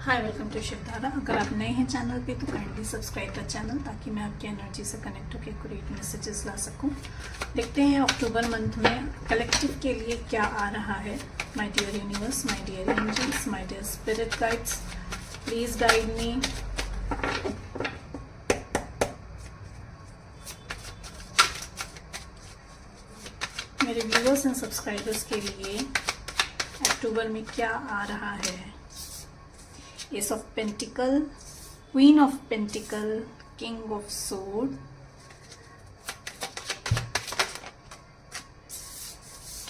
Hi, welcome to Shivdhara. अगर आप नए हैं चैनल पे तो काइंडली सब्सक्राइब द चैनल ताकि मैं आपकी एनर्जी से कनेक्ट होकर एक्यूरेट मैसेजेस ला सकूं। देखते हैं अक्टूबर मंथ में कलेक्टिव के लिए क्या आ रहा है। My dear universe, my dear angels, my dear spirit guides, please guide me. मेरे व्यूअर्स एंड सब्सक्राइबर्स के लिए अक्टूबर में क्या आ रहा है। Ace of Pentacle, Queen of Pentacle, King of Sword,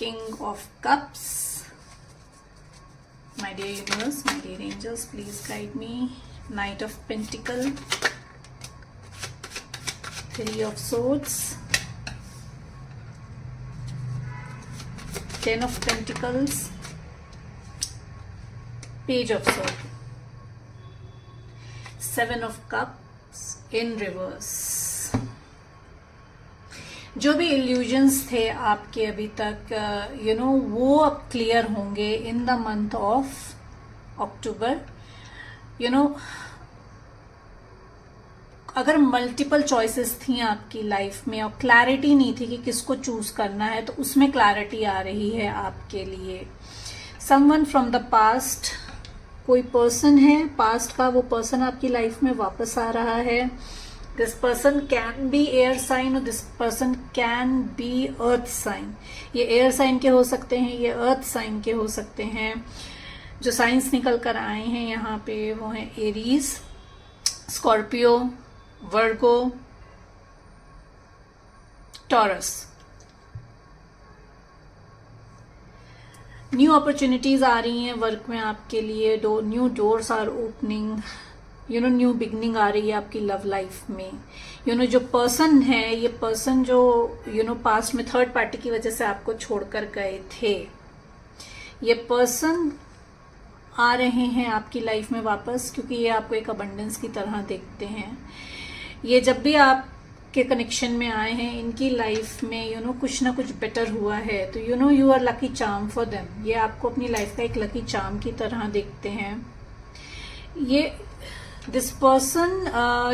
King of Cups. My dear universe, my dear angels, please guide me. Knight of Pentacle, Three of Swords, Ten of Pentacles, Page of Swords, Seven of Cups in reverse. जो भी illusions थे आपके अभी तक वो अब clear होंगे इन the month of अक्टूबर। अगर मल्टीपल चॉइसेस थी आपकी लाइफ में और क्लैरिटी नहीं थी कि किसको चूज करना है, तो उसमें क्लैरिटी आ रही है आपके लिए। समवन फ्रॉम द पास्ट, कोई पर्सन है पास्ट का, वो पर्सन आपकी लाइफ में वापस आ रहा है। This person can be air sign और this person can be earth sign. ये एयर साइन के हो सकते हैं, ये अर्थ साइन के हो सकते हैं। जो साइंस निकल कर आए हैं यहाँ पे वो हैं Aries, Scorpio, Virgo, Taurus. New opportunities आ रही हैं वर्क में आपके लिए। New doors are opening, new beginning आ रही है आपकी लव लाइफ में। जो पर्सन है, ये पर्सन जो पास्ट में थर्ड पार्टी की वजह से आपको छोड़कर गए थे, ये पर्सन आ रहे हैं आपकी लाइफ में वापस, क्योंकि ये आपको एक अबंडेंस की तरह देखते हैं। ये जब भी आप के कनेक्शन में आए हैं, इनकी लाइफ में कुछ ना कुछ बेटर हुआ है, तो you are lucky charm for them. ये आपको अपनी लाइफ का एक लकी चार्म की तरह देखते हैं। ये दिस पर्सन,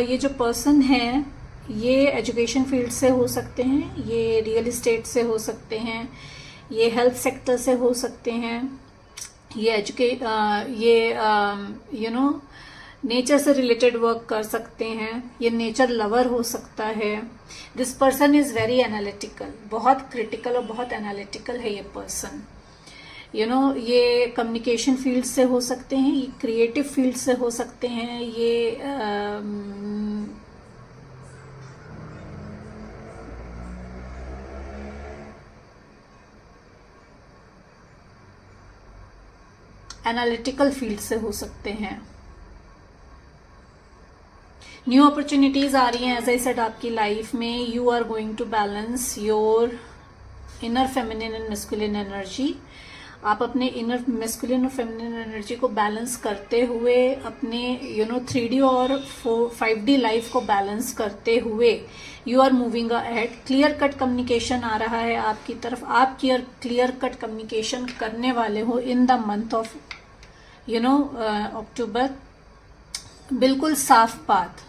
ये जो पर्सन है, ये एजुकेशन फील्ड से हो सकते हैं, ये रियल एस्टेट से हो सकते हैं, ये हेल्थ सेक्टर से हो सकते हैं, ये नेचर से रिलेटेड वर्क कर सकते हैं, ये नेचर लवर हो सकता है। This person is very analytical, बहुत क्रिटिकल और बहुत एनालिटिकल है ये पर्सन। ये कम्युनिकेशन फील्ड से हो सकते हैं, ये क्रिएटिव फील्ड से हो सकते हैं, ये एनालिटिकल फील्ड से हो सकते हैं। न्यू अपॉर्चुनिटीज आ रही हैं एज आई सेड आपकी लाइफ में। You are going to balance your inner feminine and masculine energy. आप अपने इनर मैस्कुलिन और फेमिनिन एनर्जी को बैलेंस करते हुए, अपने 3D और 5D लाइफ को बैलेंस करते हुए you are moving ahead. Clear cut communication आ रहा है आपकी तरफ। आप क्लियर कट कम्युनिकेशन करने वाले हो इन द मंथ ऑफ अक्टूबर। बिल्कुल साफ बात।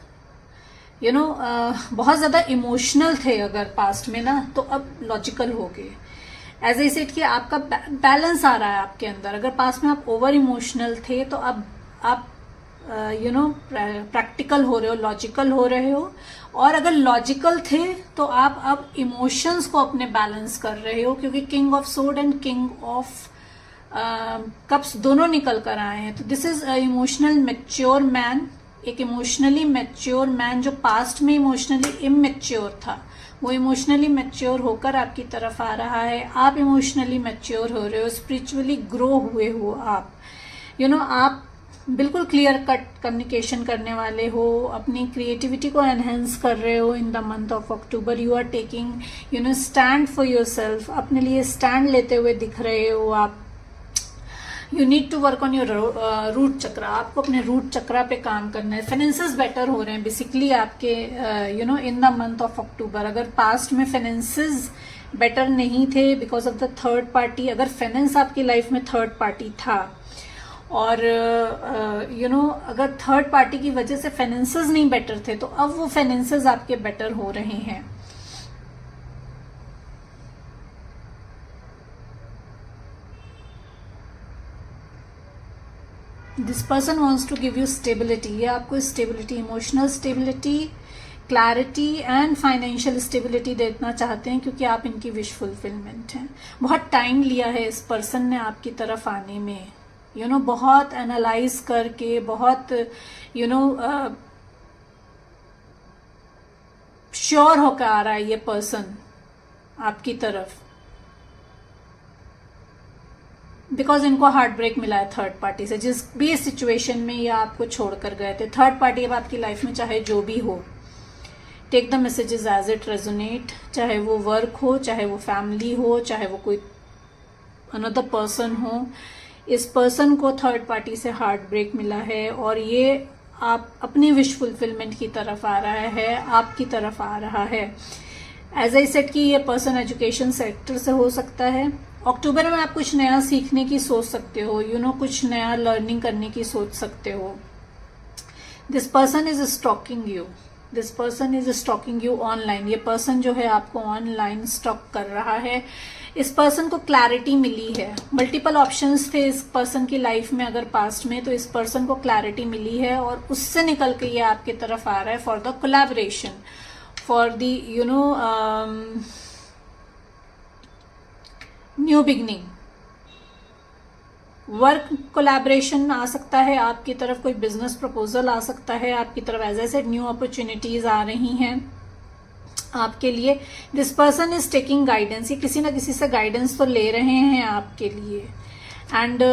बहुत ज्यादा इमोशनल थे अगर पास्ट में ना, तो अब लॉजिकल हो गए। एज आई सेड कि आपका बैलेंस आ रहा है आपके अंदर। अगर पास्ट में आप ओवर इमोशनल थे, तो अब आप प्रैक्टिकल हो रहे हो, लॉजिकल हो रहे हो। और अगर लॉजिकल थे तो आप अब इमोशंस को अपने बैलेंस कर रहे हो, क्योंकि king of sword and king of cups दोनों निकल कर आए हैं। तो this is emotional mature man, एक इमोशनली मैच्योर मैन जो पास्ट में इमोशनली इमैच्योर था, वो इमोशनली मैच्योर होकर आपकी तरफ आ रहा है। आप इमोशनली मैच्योर हो रहे हो, स्पिरिचुअली ग्रो हुए हो आप। आप बिल्कुल क्लियर कट कम्युनिकेशन करने वाले हो, अपनी क्रिएटिविटी को एनहेंस कर रहे हो in the month of October. You are taking stand for yourself, अपने लिए स्टैंड लेते हुए दिख रहे हो आप। You need to work on your root chakra. आपको अपने रूट चक्रा पे काम करना है। फाइनेंसेस बेटर हो रहे हैं बेसिकली आपके इन द मंथ ऑफ अक्टूबर। अगर पास्ट में फाइनेंसेस बेटर नहीं थे because of the third party, अगर फाइनेंस आपकी लाइफ में थर्ड पार्टी था और अगर थर्ड पार्टी की वजह से फाइनेंसेस नहीं बेटर थे तो अब वो फाइनेंसेस आपके बेटर हो रहे हैं। This person wants to give you stability, ये आपको stability, emotional stability, clarity and financial stability देना चाहते हैं, क्योंकि आप इनकी विश फुलफिलमेंट हैं। बहुत टाइम लिया है इस पर्सन ने आपकी तरफ आने में, बहुत एनालाइज करके, बहुत श्योर होकर आ रहा है ये पर्सन आपकी तरफ, बिकॉज इनको हार्ट ब्रेक मिला है थर्ड पार्टी से। जिस भी सिचुएशन में ये आपको छोड़कर गए थे, थर्ड पार्टी अब आपकी लाइफ में चाहे जो भी हो, take the messages as it resonate, चाहे वो वर्क हो, चाहे वो फैमिली हो, चाहे वो कोई अनदर पर्सन हो, इस पर्सन को थर्ड पार्टी से हार्ट ब्रेक मिला है और ये आप अपनी विश फुलफिलमेंट की तरफ आ रहा है, आपकी तरफ आ रहा है। एज आई सेड कि ये पर्सन एजुकेशन सेक्टर से हो सकता है। अक्टूबर में आप कुछ नया सीखने की सोच सकते हो, कुछ नया लर्निंग करने की सोच सकते हो। This person is stalking you, this person is stalking you online, ये पर्सन जो है आपको ऑनलाइन स्टॉक कर रहा है। इस पर्सन को क्लैरिटी मिली है, मल्टीपल ऑप्शंस थे इस पर्सन की लाइफ में अगर पास्ट में, तो इस पर्सन को क्लैरिटी मिली है और उससे निकल के ये आपकी तरफ आ रहा है for the collaboration, for the new beginning. Work collaboration आ सकता है आपकी तरफ, कोई बिजनेस प्रपोजल आ सकता है आपकी तरफ, as I said new opportunities आ रही हैं आपके लिए। This person is taking guidance, ये किसी ना किसी से गाइडेंस तो ले रहे हैं आपके लिए। And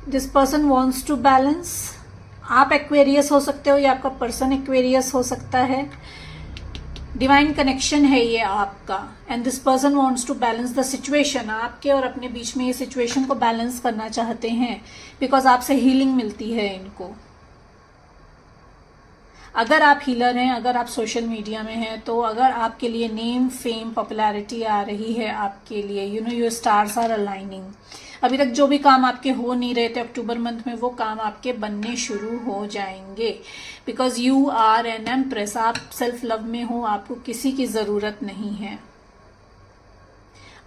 this person wants to balance, आप एक्वेरियस हो सकते हो या आपका पर्सन एक्वेरियस हो सकता है। डिवाइन कनेक्शन है ये आपका, and this person wants to balance the situation, आपके और अपने बीच में ये सिचुएशन को बैलेंस करना चाहते हैं, बिकॉज आपसे हीलिंग मिलती है इनको। अगर आप हीलर हैं, अगर आप सोशल मीडिया में हैं, तो अगर आपके लिए नेम, फेम, पॉपुलैरिटी आ रही है आपके लिए, योर स्टार्स आर अलाइनिंग। अभी तक जो भी काम आपके हो नहीं रहे थे, अक्टूबर मंथ में वो काम आपके बनने शुरू हो जाएंगे, because you are an empress, आप सेल्फ लव में हो, आपको किसी की जरूरत नहीं है,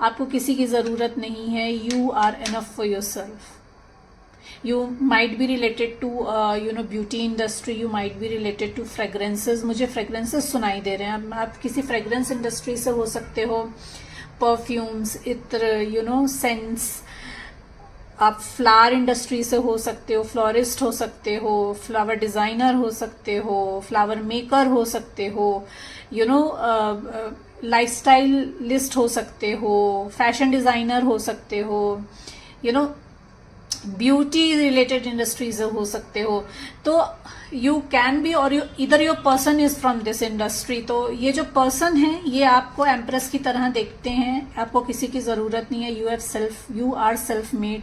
आपको किसी की जरूरत नहीं है। You are enough for yourself. You might be related to beauty industry, you might be related to fragrances, मुझे fragrances सुनाई दे रहे हैं। आप किसी fragrance industry से हो सकते हो, perfumes, इत्र, scents। आप फ्लावर इंडस्ट्री से हो सकते हो, फ्लोरिस्ट हो सकते हो, फ्लावर डिजाइनर हो सकते हो, फ्लावर मेकर हो सकते हो, लाइफस्टाइल लिस्ट हो सकते हो, फैशन डिजाइनर हो सकते हो, ब्यूटी रिलेटेड इंडस्ट्रीज हो सकते हो। तो यू कैन बी, और इधर your person is from this industry. तो ये जो पर्सन है ये आपको एम्प्रेस की तरह देखते हैं, आपको किसी की जरूरत नहीं है। You are self made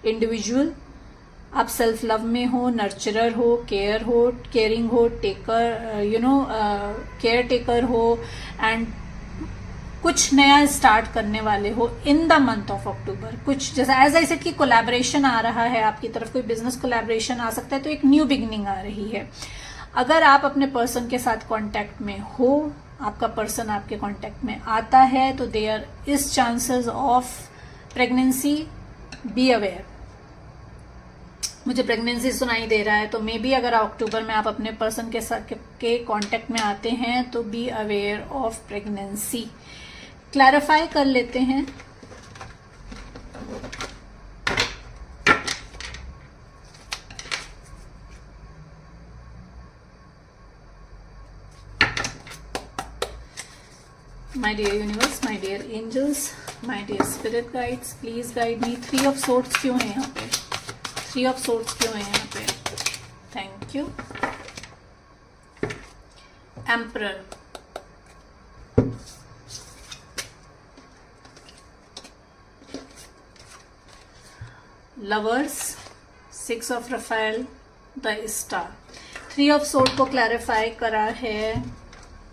individual, आप सेल्फ लव में हो, नर्चरर हो, केयरिंग हो, केयर टेकर हो, एंड कुछ नया स्टार्ट करने वाले हो इन द मंथ ऑफ अक्टूबर। कुछ जैसा एज आई सेड की कोलैबोरेशन आ रहा है आपकी तरफ, कोई बिजनेस कोलैबोरेशन आ सकता है, तो एक न्यू बिगनिंग आ रही है। अगर आप अपने पर्सन के साथ कांटेक्ट में हो, आपका पर्सन आपके कांटेक्ट में आता है, तो there is chances of pregnancy, be aware. मुझे प्रेगनेंसी सुनाई दे रहा है, तो मे बी अगर अक्टूबर में आप अपने पर्सन के साथ के कांटेक्ट में आते हैं तो be aware of pregnancy. Clarify कर लेते हैं। My dear universe, my dear angels, my dear spirit guides, please guide me। 3 of swords क्यों है यहाँ पे? 3 of swords क्यों है यहाँ पे? Thank you। Emperor, Lovers, 6 of Raphael, the Star। 3 of Swords को क्लैरिफाई करा है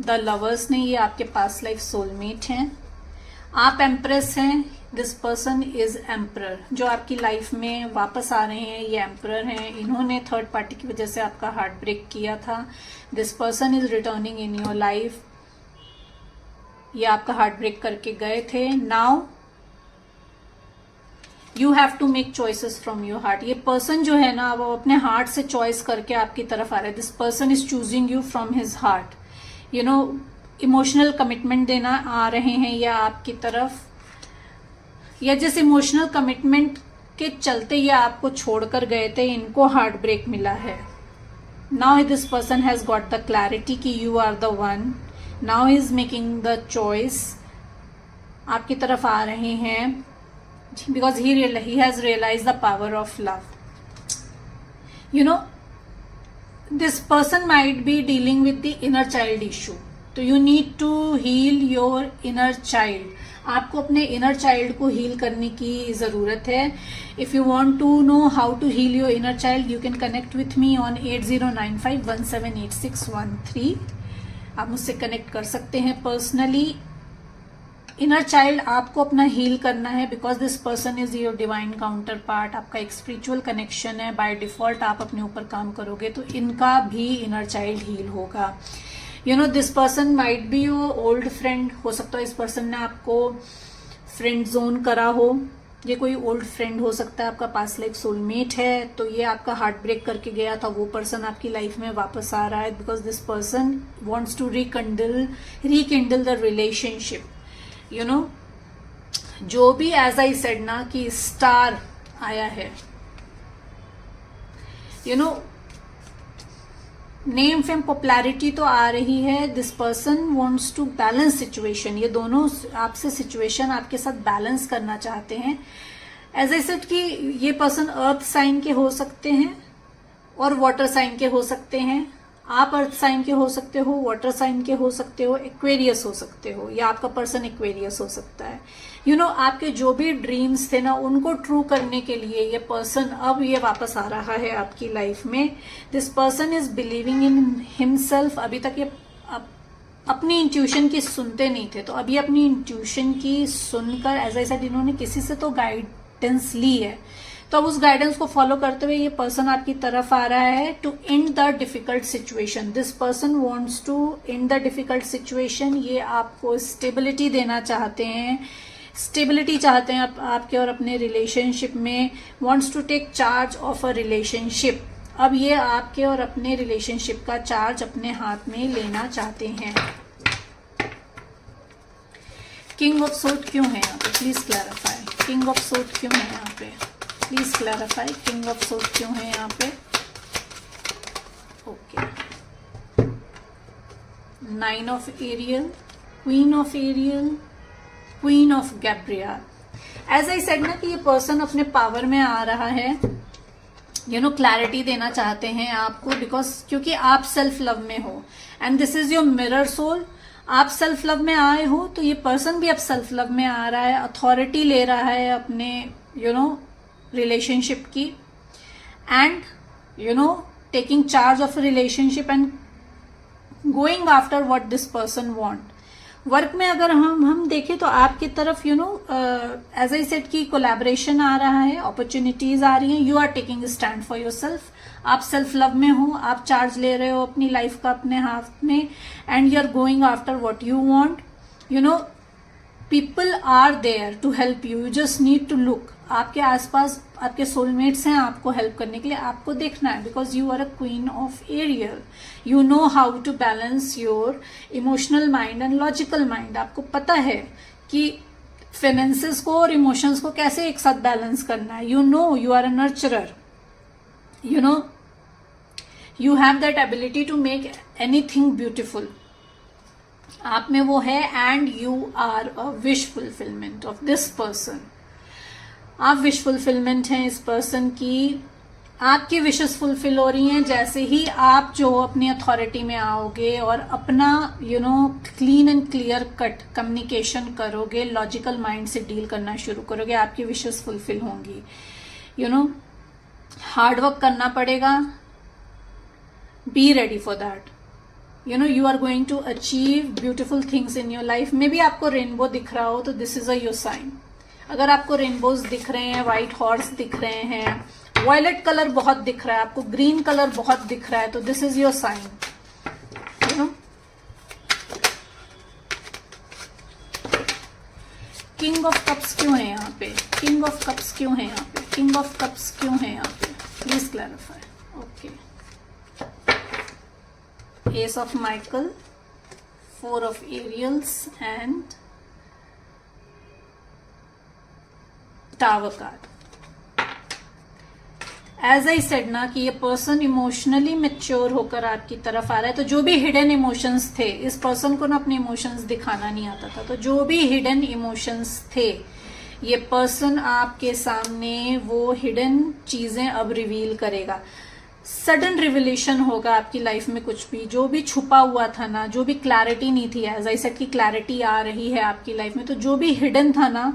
द लवर्स ने, ये आपके पास लाइफ सोलमेट हैं। आप एम्प्रेस हैं, दिस पर्सन इज एम्परर। जो आपकी लाइफ में वापस आ रहे हैं ये एम्परर हैं। इन्होंने थर्ड पार्टी की वजह से आपका हार्ट ब्रेक किया था। This person is returning in your life. ये आपका हार्ट ब्रेक करके गए थे। Now you have to make choices from your heart. ये पर्सन जो है ना वो अपने हार्ट से चॉइस करके आपकी तरफ आ रहा है। This person is choosing you from his heart. You know emotional commitment देना आ रहे हैं या आपकी तरफ, या जिस इमोशनल कमिटमेंट के चलते ये आपको छोड़कर गए थे इनको हार्ट ब्रेक मिला है। Now this person has got the clarity कि you are the one. Now he is making the choice, आपकी तरफ आ रहे हैं because he has realise the power of love. You know this person might be dealing with the inner child issue, तो you need to heal your inner child. आपको अपने inner child को heal करने की जरूरत है। If you want to know how to heal your inner child you can connect with me on 8095178613। आप मुझसे कनेक्ट कर सकते हैं पर्सनली। इनर चाइल्ड आपको अपना हील करना है because this person is your divine counter part. आपका एक स्पिरिचुअल कनेक्शन है। बाय डिफॉल्ट आप अपने ऊपर काम करोगे तो इनका भी इनर चाइल्ड हील होगा। You know this person might be your old friend. हो सकता है इस पर्सन ने आपको फ्रेंड जोन करा हो। ये कोई ओल्ड फ्रेंड हो सकता है, आपका पास लाइफ सोलमेट है। तो ये आपका हार्ट ब्रेक करके गया था, वो पर्सन आपकी लाइफ में वापस आ रहा है because this person wants to rekindle the relationship. You know जो भी एज आई सेड ना कि स्टार आया है, you know name fame popularity तो आ रही है। This person wants to balance situation. ये दोनों आपसे सिचुएशन आपके साथ बैलेंस करना चाहते हैं। एज आई सेड कि ये पर्सन अर्थ साइन के हो सकते हैं और वाटर साइन के हो सकते हैं। आप अर्थ साइन के हो सकते हो, वाटर साइन के हो सकते हो, एक्वेरियस हो सकते हो, या आपका पर्सन एक्वेरियस हो सकता है। यू नो आपके जो भी ड्रीम्स थे ना उनको ट्रू करने के लिए ये पर्सन अब ये वापस आ रहा है आपकी लाइफ में। This person is believing in himself. अभी तक ये अपनी इंट्यूशन की सुनते नहीं थे, तो अभी अपनी इंट्यूशन की सुनकर एज आई सेड इन्होंने किसी से तो गाइडेंस ली है। तो अब उस गाइडेंस को फॉलो करते हुए ये पर्सन आपकी तरफ आ रहा है to end the difficult situation. This person wants to end the difficult situation. ये आपको स्टेबिलिटी देना चाहते हैं, स्टेबिलिटी चाहते हैं आपके और अपने रिलेशनशिप में। Wants to take charge of a relationship. अब ये आपके और अपने रिलेशनशिप का चार्ज अपने हाथ में लेना चाहते हैं। किंग ऑफ सोर्ड क्यों है यहाँ पे? Please clarify. King of sword क्यों है यहाँ पे? Please clarify. King of sword क्यों है यहाँ पे? Okay. 9 of Ariel, queen of Ariel, queen of Gabriel. As I said ना कि ये पर्सन अपने पावर में आ रहा है। यू नो क्लैरिटी देना चाहते हैं आपको बिकॉज क्योंकि आप सेल्फ लव में हो and this is your mirror soul. आप सेल्फ लव में आए हो तो ये पर्सन भी अब सेल्फ लव में आ रहा है, अथॉरिटी ले रहा है अपने यू नो रिलेशनशिप की and you know taking charge of relationship and going after what this person want. Work में अगर हम देखें तो आपकी तरफ you know as I said की कोलैबोरेशन आ रहा है, अपॉर्चुनिटीज आ रही हैं। You are taking stand for yourself. आप सेल्फ लव में हो, आप चार्ज ले रहे हो अपनी लाइफ का अपने हाथ में and you are going after what you want. You know people are there to help you, you just need to look. आपके आसपास आपके सोलमेट्स हैं आपको हेल्प करने के लिए, आपको देखना है because you are a queen of aerial. You know how to balance your emotional mind and logical mind. आपको पता है कि फाइनेंसेस को और इमोशंस को कैसे एक साथ बैलेंस करना है। You know you are a nurturer. You know you have that ability to make anything beautiful. आप में वो है and you are a wish fulfilment of this person. आप विश फुलफिलमेंट हैं इस पर्सन की। आपकी विशेस फुलफिल हो रही हैं जैसे ही आप जो अपनी अथॉरिटी में आओगे और अपना you know clean and clear cut communication करोगे, लॉजिकल माइंड से डील करना शुरू करोगे, आपकी विशेस फुलफिल होंगी। यू नो हार्डवर्क करना पड़ेगा, be ready for that. You know you are going to achieve beautiful things in your life. Maybe आपको रेनबो दिख रहा हो तो this is a your sign. अगर आपको रेनबोज दिख रहे हैं, व्हाइट हॉर्स दिख रहे हैं, वायलेट कलर बहुत दिख रहा है आपको, ग्रीन कलर बहुत दिख रहा है, तो this is your sign, you know. King of cups क्यों है यहाँ पे? किंग ऑफ कप्स क्यों है यहाँ पे? किंग ऑफ कप्स क्यों है यहाँ पे? Please clarify. Okay, S of Michael, 4 of Ariels and Tower card. As I said ना कि ये पर्सन इमोशनली मैच्योर होकर आपकी तरफ आ रहा है, तो जो भी हिडन इमोशंस थे, इस पर्सन को ना अपने इमोशंस दिखाना नहीं आता था, तो जो भी हिडन इमोशंस थे, ये पर्सन आपके सामने वो हिडन चीजें अब रिवील करेगा। सडन रिविलेशन होगा आपकी लाइफ में, कुछ भी जो भी छुपा हुआ था ना, जो भी क्लैरिटी नहीं थी, एज आई सेड की क्लैरिटी आ रही है आपकी लाइफ में, तो जो भी हिडन था ना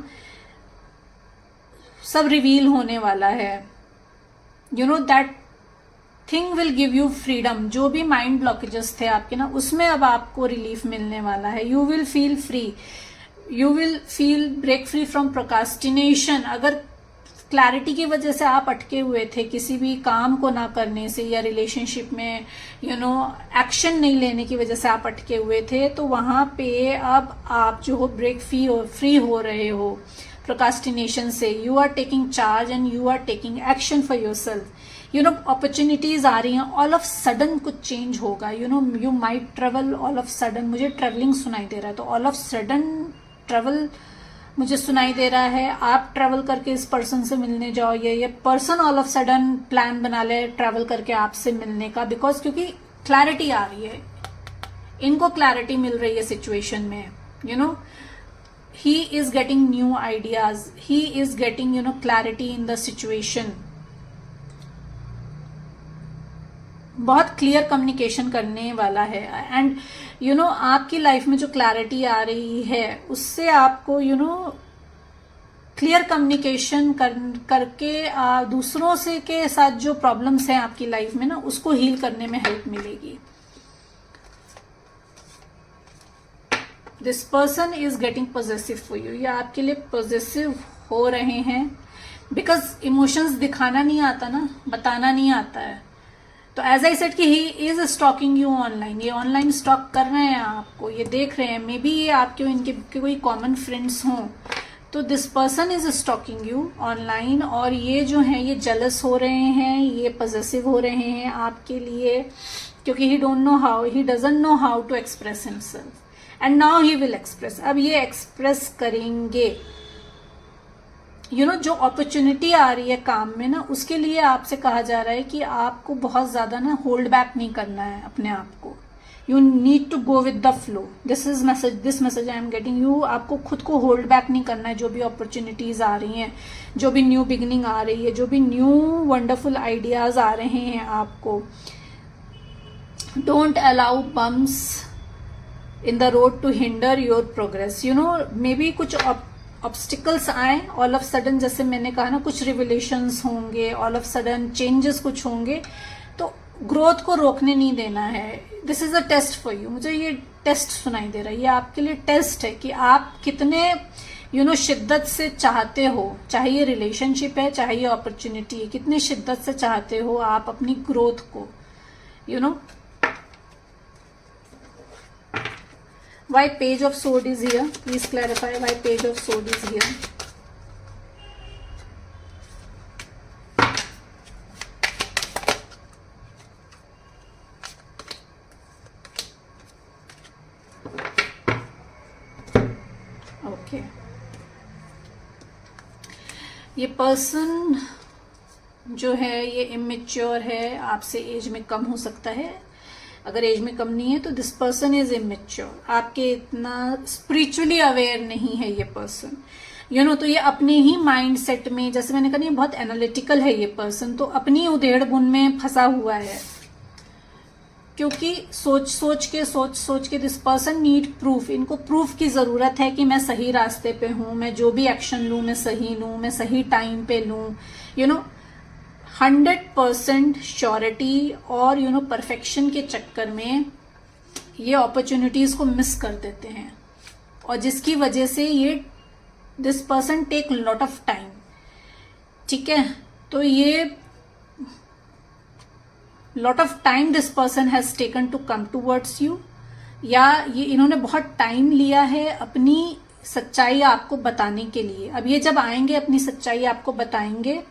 सब रिवील होने वाला है। You know that thing will give you freedom. जो भी माइंड ब्लॉकेजेस थे आपके ना, उसमें अब आपको रिलीफ मिलने वाला है। You will feel free, you will feel break free from procrastination. अगर क्लैरिटी की वजह से आप अटके हुए थे किसी भी काम को ना करने से, या रिलेशनशिप में यू नो एक्शन नहीं लेने की वजह से आप अटके हुए थे, तो वहां पे अब आप जो हो ब्रेक फ्री हो रहे हो प्रोकास्टिनेशन से। You are taking charge and you are taking action for yourself. You know opportunities आ रही हैं, ऑल ऑफ सडन कुछ चेंज होगा। You know you might travel all of sudden, मुझे ट्रेवलिंग सुनाई दे रहा है, तो ऑल ऑफ सडन ट्रेवल मुझे सुनाई दे रहा है। आप ट्रेवल करके इस पर्सन से मिलने जाओ, ये person all of sudden plan बना ले ट्रेवल करके आपसे मिलने का, बिकॉज क्योंकि क्लैरिटी आ रही है, इनको क्लैरिटी मिल रही है सिचुएशन में। You know he is getting new ideas, he is getting you know clarity in the situation. बहुत क्लियर कम्युनिकेशन करने वाला है, एंड यू नो आपकी लाइफ में जो क्लैरिटी आ रही है उससे आपको यू नो क्लियर कम्युनिकेशन करके दूसरों से के साथ जो प्रॉब्लम्स हैं आपकी लाइफ में ना, उसको हील करने में हेल्प मिलेगी। This person is getting positive for you, या आपके लिए पॉजिटिव हो रहे हैं, बिकॉज इमोशंस दिखाना नहीं आता ना, बताना नहीं आता है। तो एज आई सेड कि he is stalking you online, ये ऑनलाइन स्टॉक कर रहे हैं आपको, ये देख रहे हैं, मे बी ये आपके इनके कोई कॉमन फ्रेंड्स हों, तो this person is stalking you online, और ये जो है ये जेलस हो रहे हैं, ये पॉजेसिव हो रहे हैं आपके लिए, क्योंकि he doesn't know how to express himself, and now he will express. अब ये एक्सप्रेस करेंगे। यू नो जो अपॉर्चुनिटी आ रही है काम में ना, उसके लिए आपसे कहा जा रहा है कि आपको बहुत ज्यादा ना होल्ड बैक नहीं करना है अपने आप को। You need to go with the flow. This message I am getting you. आपको खुद को होल्ड बैक नहीं करना है। जो भी अपॉर्चुनिटीज आ रही हैं, जो भी न्यू बिगिनिंग आ रही है, जो भी न्यू वंडरफुल आइडियाज आ रहे हैं आपको, don't allow bumps in the road to hinder your progress. You know maybe कुछ ऑब्स्टिकल्स आए ऑल ऑफ सडन, जैसे मैंने कहा ना, कुछ रिविलेशंस होंगे, ऑल ऑफ सडन चेंजेस कुछ होंगे, तो ग्रोथ को रोकने नहीं देना है। This is a test for you. मुझे ये टेस्ट सुनाई दे रहा है, ये आपके लिए टेस्ट है कि आप कितने यू नो शिद्दत से चाहते हो, चाहे ये रिलेशनशिप है चाहे ये अपॉर्चुनिटी है, कितनी शिद्दत से चाहते हो आप अपनी ग्रोथ को। You know why page of sword is here? Please clarify why page of sword is here. Okay, ये पर्सन जो है ये इमेच्योर है, आपसे एज में कम हो सकता है। अगर एज में कम नहीं है तो दिस पर्सन इज इमेच्योर, आपके इतना स्पिरिचुअली अवेयर नहीं है ये पर्सन। यू नो तो ये अपने ही माइंड सेट में, जैसे मैंने कहा, ये बहुत एनालिटिकल है ये पर्सन, तो अपनी उधेड़ बुन में फंसा हुआ है, क्योंकि सोच सोच के दिस पर्सन नीड प्रूफ। इनको प्रूफ की जरूरत है कि मैं सही रास्ते पे हूं, मैं जो भी एक्शन लूं मैं सही लूं, मैं सही टाइम पे लूं। यू नो 100% श्योरिटी और यू नो परफेक्शन के चक्कर में ये अपॉर्चुनिटीज को मिस कर देते हैं, और जिसकी वजह से ये this person take lot of time, ठीक है। तो ये lot of time this person has taken to come towards you, या ये इन्होंने बहुत टाइम लिया है अपनी सच्चाई आपको बताने के लिए। अब ये जब आएंगे अपनी सच्चाई आपको बताएंगे,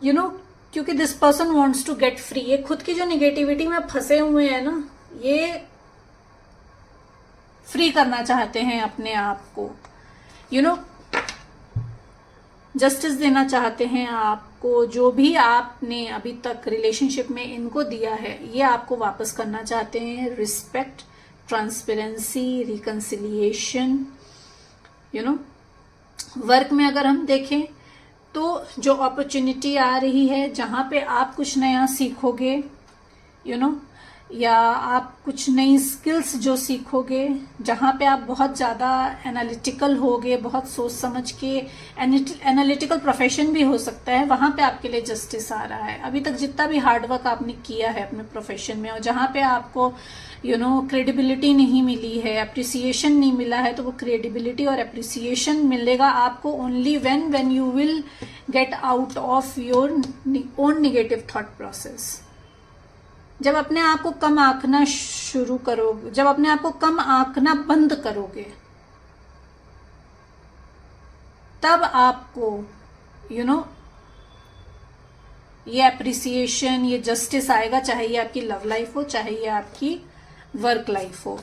यू नो, क्योंकि this person wants to get free. ये खुद की जो निगेटिविटी में फंसे हुए हैं ना, ये फ्री करना चाहते हैं अपने आप को, यू नो, जस्टिस देना चाहते हैं आपको। जो भी आपने अभी तक रिलेशनशिप में इनको दिया है, ये आपको वापस करना चाहते हैं। Respect, transparency, reconciliation, you know. Work में अगर हम देखें तो जो अपॉर्चुनिटी आ रही है, जहां पे आप कुछ नया सीखोगे, यू नो, या आप कुछ नई स्किल्स जो सीखोगे, जहां पे आप बहुत ज़्यादा एनालिटिकल होगे, बहुत सोच समझ के, एनालिटिकल प्रोफेशन भी हो सकता है, वहां पे आपके लिए जस्टिस आ रहा है। अभी तक जितना भी हार्डवर्क आपने किया है अपने प्रोफेशन में, और जहां पे आपको यू नो क्रेडिबिलिटी नहीं मिली है, अप्रिसिएशन नहीं मिला है, तो वो क्रेडिबिलिटी और अप्रिसिएशन मिलेगा आपको only when you will get out of your own negative thought process. जब अपने आप को कम आंकना शुरू करोगे, जब अपने आप को कम आंकना बंद करोगे, तब आपको यू नो ये अप्रिसिएशन, ये जस्टिस आएगा, चाहे ये आपकी लव लाइफ हो, चाहे ये आपकी वर्क लाइफ हो।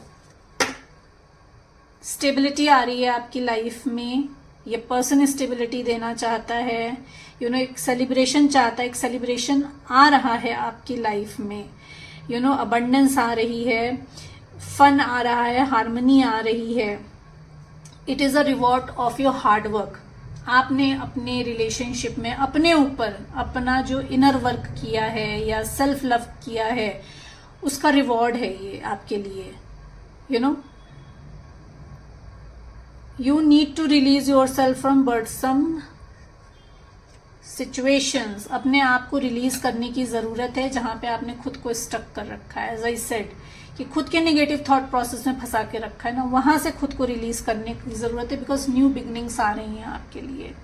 स्टेबिलिटी आ रही है आपकी लाइफ में, ये पर्सन स्टेबिलिटी देना चाहता है, यू नो, एक सेलिब्रेशन चाहता है, एक सेलिब्रेशन आ रहा है आपकी लाइफ में, यू नो, अबंडेंस आ रही है, फन आ रहा है, हार्मनी आ रही है। It is a reward of your hard work. आपने अपने रिलेशनशिप में अपने ऊपर अपना जो इनर वर्क किया है या सेल्फ लव किया है, उसका रिवॉर्ड है ये आपके लिए, you no. You need to release yourself from burdensome situations। अपने आप को रिलीज करने की जरूरत है जहां पे आपने खुद को स्टक कर रखा है। एज आई सेड कि खुद के नेगेटिव थॉट प्रोसेस में फंसा के रखा है ना, वहां से खुद को रिलीज करने की जरूरत है, बिकॉज न्यू बिगनिंग्स आ रही हैं आपके लिए।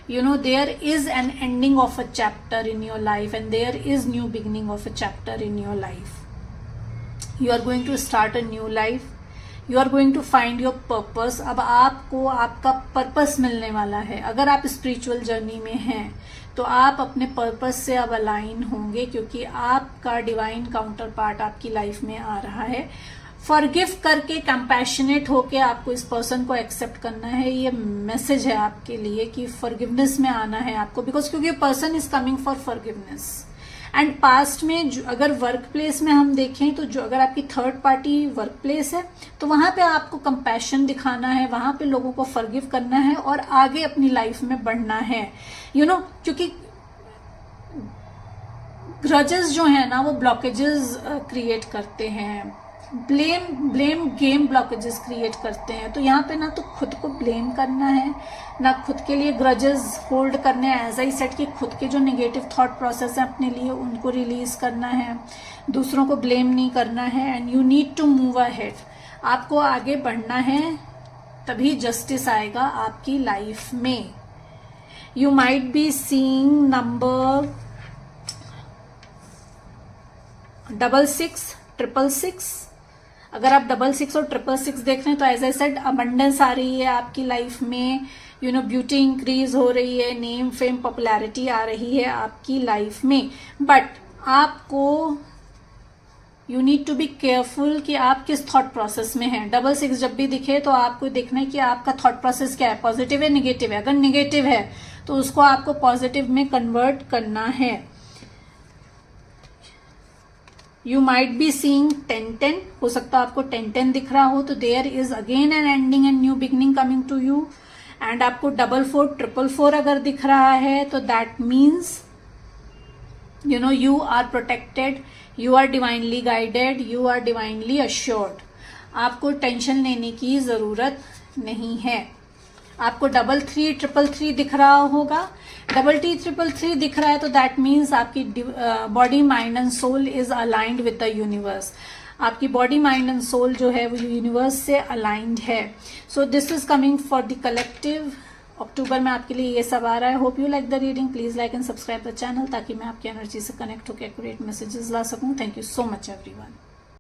You know, there is an ending of a chapter in your life and there is new beginning of a chapter in your life. You are going to start a new life, you are going to find your purpose. अब आपको आपका purpose मिलने वाला है। अगर आप spiritual journey में हैं तो आप अपने पर्पस से अब अलाइन होंगे, क्योंकि आपका डिवाइन काउंटर पार्ट आपकी लाइफ में आ रहा है। फॉरगिव करके, कंपैशनेट होके आपको इस पर्सन को एक्सेप्ट करना है। ये मैसेज है आपके लिए कि फॉरगिवनेस में आना है आपको, बिकॉज क्योंकि person is coming for forgiveness. And past में अगर वर्क प्लेस में हम देखें तो जो अगर आपकी थर्ड पार्टी वर्क प्लेस है तो वहां पे आपको कंपैशन दिखाना है, वहां पे लोगों को फॉरगिव करना है और आगे अपनी लाइफ में बढ़ना है, यू नो। क्योंकि ग्रजेस जो है ना, वो ब्लॉकेजेस क्रिएट करते हैं, ब्लेम गेम ब्लॉकेजेस क्रिएट करते हैं। तो यहाँ पे ना तो खुद को ब्लेम करना है, ना खुद के लिए ग्रजेस होल्ड करने हैं। एज आई सेड कि खुद के जो नेगेटिव थॉट प्रोसेस है अपने लिए, उनको रिलीज करना है, दूसरों को ब्लेम नहीं करना है। And you need to move ahead. आपको आगे बढ़ना है, तभी जस्टिस आएगा आपकी लाइफ में। You might be seeing number 66, 666। अगर आप 66 और 666 देख रहे हैं तो एज आई सेड अबंडेंस आ रही है आपकी लाइफ में, यू नो, ब्यूटी इंक्रीज हो रही है, नेम फेम पॉपुलैरिटी आ रही है आपकी लाइफ में। बट आपको you need to be careful कि आप किस थॉट प्रोसेस में हैं। 66 जब भी दिखे तो आपको देखना है कि आपका थॉट प्रोसेस क्या है, पॉजिटिव है, नेगेटिव है। अगर नेगेटिव है तो उसको आपको पॉजिटिव में कन्वर्ट करना है। यू माइट बी सीइंग 10-10, हो सकता है आपको 10-10 दिख रहा हो, तो there is again an ending and new beginning coming to you. And आपको 44, 444 अगर दिख रहा है तो that means you know you are protected, you are divinely guided, you are divinely assured. आपको टेंशन लेने की जरूरत नहीं है। आपको 33, 333 दिख रहा होगा, 333 दिख रहा है तो दैट मीन्स आपकी body, mind and soul is aligned with the universe. आपकी बॉडी माइंड एंड सोल जो है वो यूनिवर्स से अलाइंड है. So this is coming for the collective. October में आपके लिए ये सब आ रहा है. Hope you like the reading. Please like and subscribe the channel ताकि मैं आपकी एनर्जी से कनेक्ट होकर एक्यूरेट मैसेजेस ला सकूं. Thank you so much everyone.